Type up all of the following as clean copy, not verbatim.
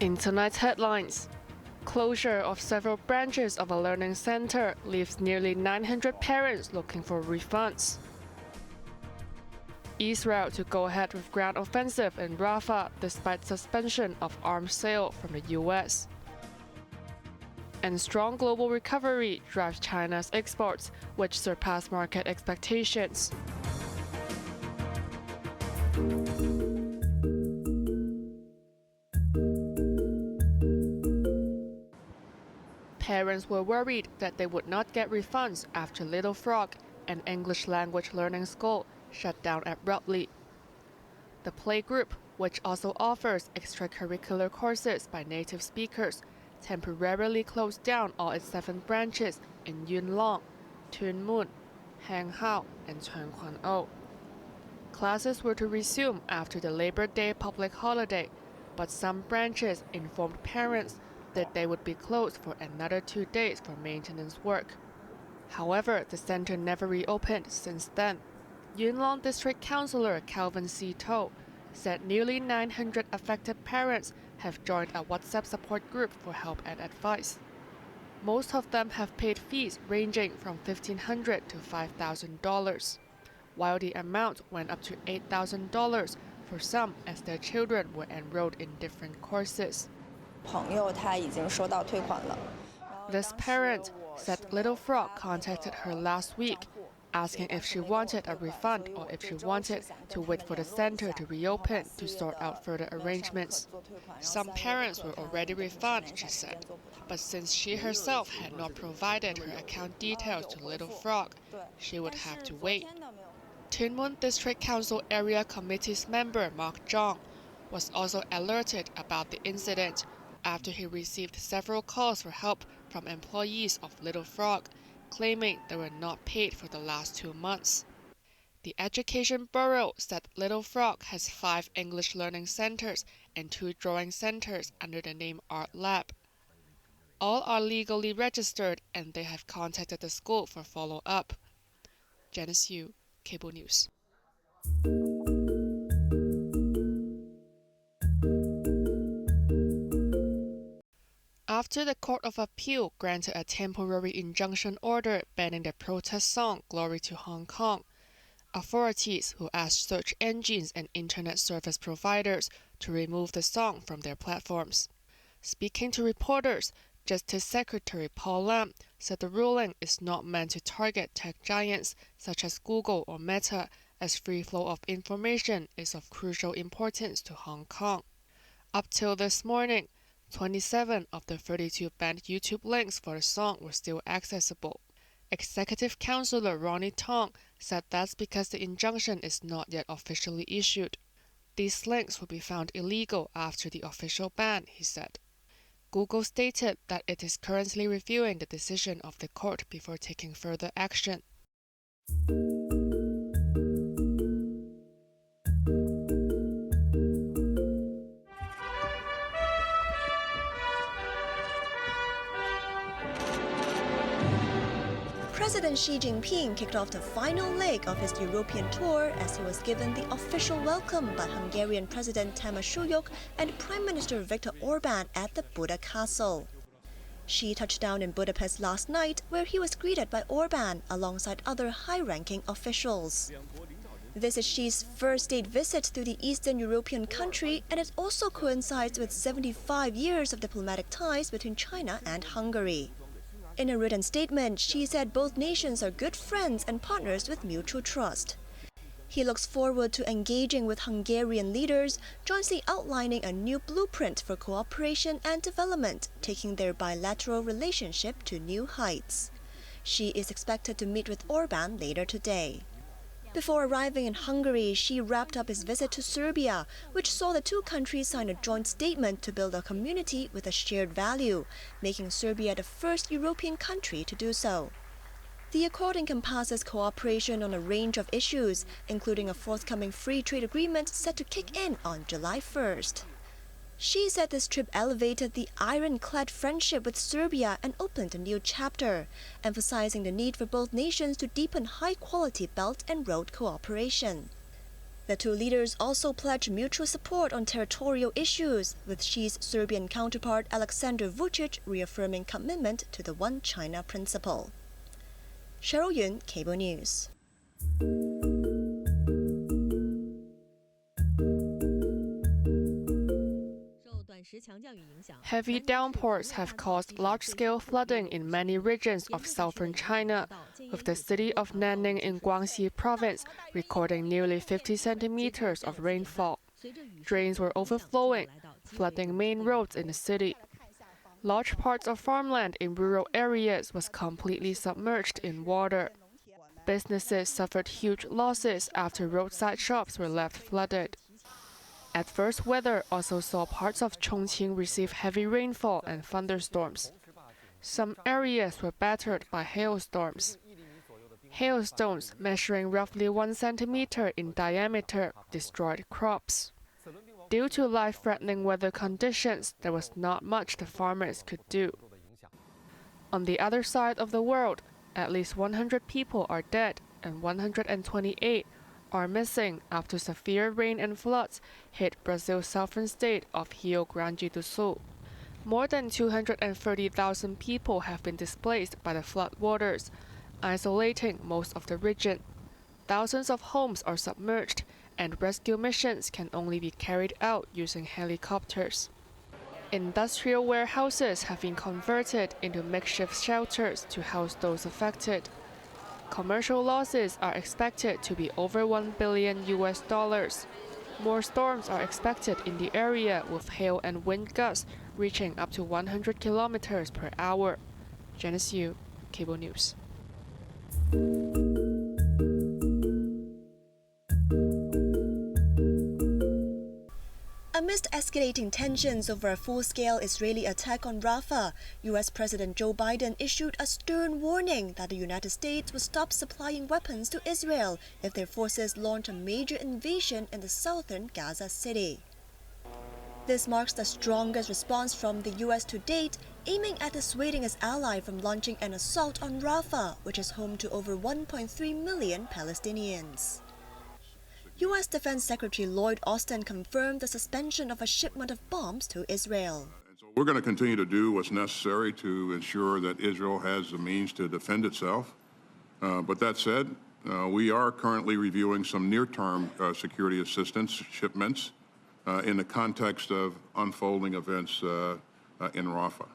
In tonight's headlines, closure of several branches of a learning center leaves nearly 900 parents looking for refunds. Israel to go ahead with ground offensive in Rafah despite suspension of arms sale from the US. And strong global recovery drives China's exports, which surpass market expectations. Parents were worried that they would not get refunds after Little Frog, an English language learning school, shut down abruptly. The playgroup, which also offers extracurricular courses by native speakers, temporarily closed down all its 7 branches in Yunlong, Tuen Mun, Hang Hao, and Chuan Kwan O. Classes were to resume after the Labor Day public holiday, but some branches informed parents that they would be closed for another 2 days for maintenance work. However, the center never reopened since then. Yunlong District Councillor Calvin C. To said nearly 900 affected parents have joined a WhatsApp support group for help and advice. Most of them have paid fees ranging from $1,500 to $5,000, while the amount went up to $8,000 for some as their children were enrolled in different courses. This parent said Little Frog contacted her last week, asking if she wanted a refund or if she wanted to wait for the center to reopen to sort out further arrangements. Some parents were already refunded, she said, but since she herself had not provided her account details to Little Frog, she would have to wait. Tuen Mun District Council Area Committee's member Mark Zhang was also alerted about the incident after he received several calls for help from employees of Little Frog, claiming they were not paid for the last 2 months. The Education Bureau said Little Frog has 5 English learning centers and 2 drawing centers under the name Art Lab. All are legally registered and they have contacted the school for follow-up. Janice Yu, Cable News. After the Court of Appeal granted a temporary injunction order banning the protest song Glory to Hong Kong, authorities who asked search engines and internet service providers to remove the song from their platforms. Speaking to reporters, Justice Secretary Paul Lam said the ruling is not meant to target tech giants such as Google or Meta, as free flow of information is of crucial importance to Hong Kong. Up till this morning, 27 of the 32 banned YouTube links for the song were still accessible. Executive Councillor Ronnie Tong said that's because the injunction is not yet officially issued. These links will be found illegal after the official ban, he said. Google stated that it is currently reviewing the decision of the court before taking further action. President Xi Jinping kicked off the final leg of his European tour as he was given the official welcome by Hungarian President Tamás Suyok and Prime Minister Viktor Orbán at the Buda Castle. Xi touched down in Budapest last night, where he was greeted by Orbán alongside other high-ranking officials. This is Xi's first state visit to the Eastern European country, and it also coincides with 75 years of diplomatic ties between China and Hungary. In a written statement, Xi said both nations are good friends and partners with mutual trust. He looks forward to engaging with Hungarian leaders, jointly outlining a new blueprint for cooperation and development, taking their bilateral relationship to new heights. Xi is expected to meet with Orbán later today. Before arriving in Hungary, Xi wrapped up his visit to Serbia, which saw the two countries sign a joint statement to build a community with a shared value, making Serbia the first European country to do so. The accord encompasses cooperation on a range of issues, including a forthcoming free trade agreement set to kick in on July 1st. Xi said this trip elevated the ironclad friendship with Serbia and opened a new chapter, emphasizing the need for both nations to deepen high-quality Belt and Road cooperation. The two leaders also pledged mutual support on territorial issues, with Xi's Serbian counterpart Aleksandar Vučić reaffirming commitment to the One China principle. Cheryl Yun, Cable News. Heavy downpours have caused large-scale flooding in many regions of southern China, with the city of Nanning in Guangxi province recording nearly 50 centimeters of rainfall. Drains were overflowing, flooding main roads in the city. Large parts of farmland in rural areas was completely submerged in water. Businesses suffered huge losses after roadside shops were left flooded. Adverse weather also saw parts of Chongqing receive heavy rainfall and thunderstorms. Some areas were battered by hailstorms. Hailstones measuring roughly 1 centimeter in diameter destroyed crops. Due to life-threatening weather conditions, there was not much the farmers could do. On the other side of the world, at least 100 people are dead and 128 are missing after severe rain and floods hit Brazil's southern state of Rio Grande do Sul. More than 230,000 people have been displaced by the floodwaters, isolating most of the region. Thousands of homes are submerged, and rescue missions can only be carried out using helicopters. Industrial warehouses have been converted into makeshift shelters to house those affected. Commercial losses are expected to be over $1 billion. More storms are expected in the area, with hail and wind gusts reaching up to 100 kilometers per hour. Janice Yu, Cable News. Amidst escalating tensions over a full-scale Israeli attack on Rafah, U.S. President Joe Biden issued a stern warning that the United States would stop supplying weapons to Israel if their forces launch a major invasion in the southern Gaza city. This marks the strongest response from the U.S. to date, aiming at dissuading its ally from launching an assault on Rafah, which is home to over 1.3 million Palestinians. U.S. Defense Secretary Lloyd Austin confirmed the suspension of a shipment of bombs to Israel. We're going to continue to do what's necessary to ensure that Israel has the means to defend itself. But that said, we are currently reviewing some near-term security assistance shipments in the context of unfolding events in Rafah.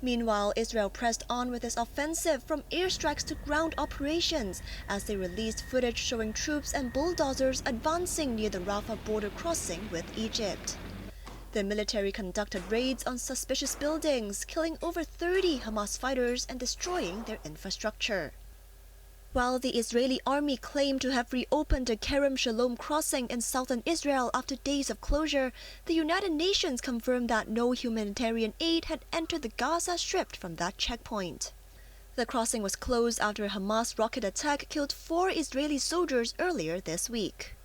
Meanwhile, Israel pressed on with its offensive from airstrikes to ground operations as they released footage showing troops and bulldozers advancing near the Rafah border crossing with Egypt. The military conducted raids on suspicious buildings, killing over 30 Hamas fighters and destroying their infrastructure. While the Israeli army claimed to have reopened the Kerem Shalom crossing in southern Israel after days of closure, the United Nations confirmed that no humanitarian aid had entered the Gaza Strip from that checkpoint. The crossing was closed after a Hamas rocket attack killed 4 Israeli soldiers earlier this week.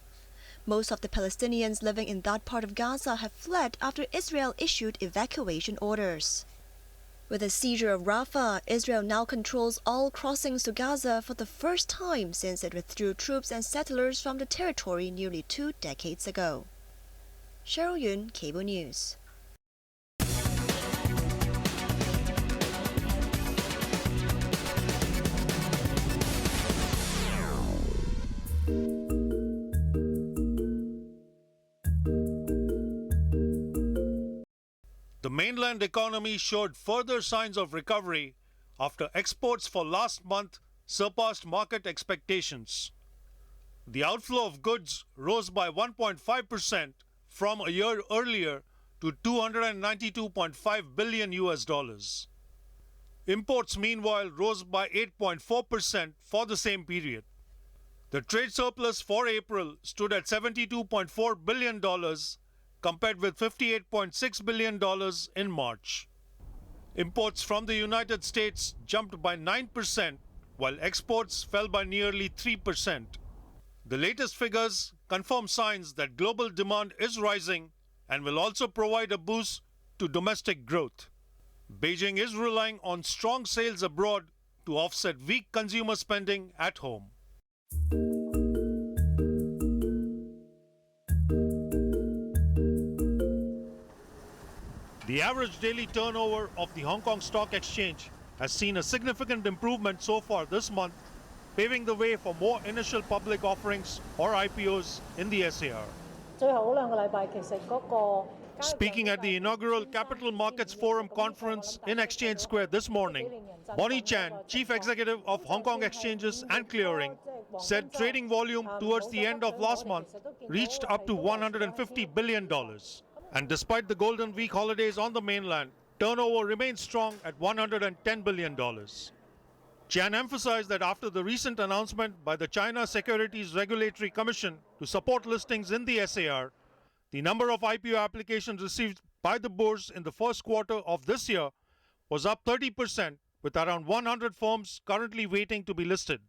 Most of the Palestinians living in that part of Gaza have fled after Israel issued evacuation orders. With the seizure of Rafah, Israel now controls all crossings to Gaza for the first time since it withdrew troops and settlers from the territory nearly 2 decades ago. Cheryl Yun, Cable News. The mainland economy showed further signs of recovery after exports for last month surpassed market expectations. The outflow of goods rose by 1.5% from a year earlier to $292.5 billion. Imports, meanwhile, rose by 8.4% for the same period. The trade surplus for April stood at $72.4 billion, compared with $58.6 billion in March. Imports from the United States jumped by 9%, while exports fell by nearly 3%. The latest figures confirm signs that global demand is rising and will also provide a boost to domestic growth. Beijing is relying on strong sales abroad to offset weak consumer spending at home. The average daily turnover of the Hong Kong Stock Exchange has seen a significant improvement so far this month, paving the way for more initial public offerings or IPOs in the SAR. Speaking at the inaugural Capital Markets Forum conference in Exchange Square this morning, Bonnie Chan, Chief Executive of Hong Kong Exchanges and Clearing, said trading volume towards the end of last month reached up to $150 billion. And despite the Golden Week holidays on the mainland, turnover remains strong at $110 billion. Chan emphasized that after the recent announcement by the China Securities Regulatory Commission to support listings in the SAR, the number of IPO applications received by the bourse in the first quarter of this year was up 30%, with around 100 firms currently waiting to be listed.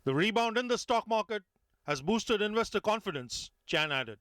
The rebound in the stock market has boosted investor confidence, Chan added.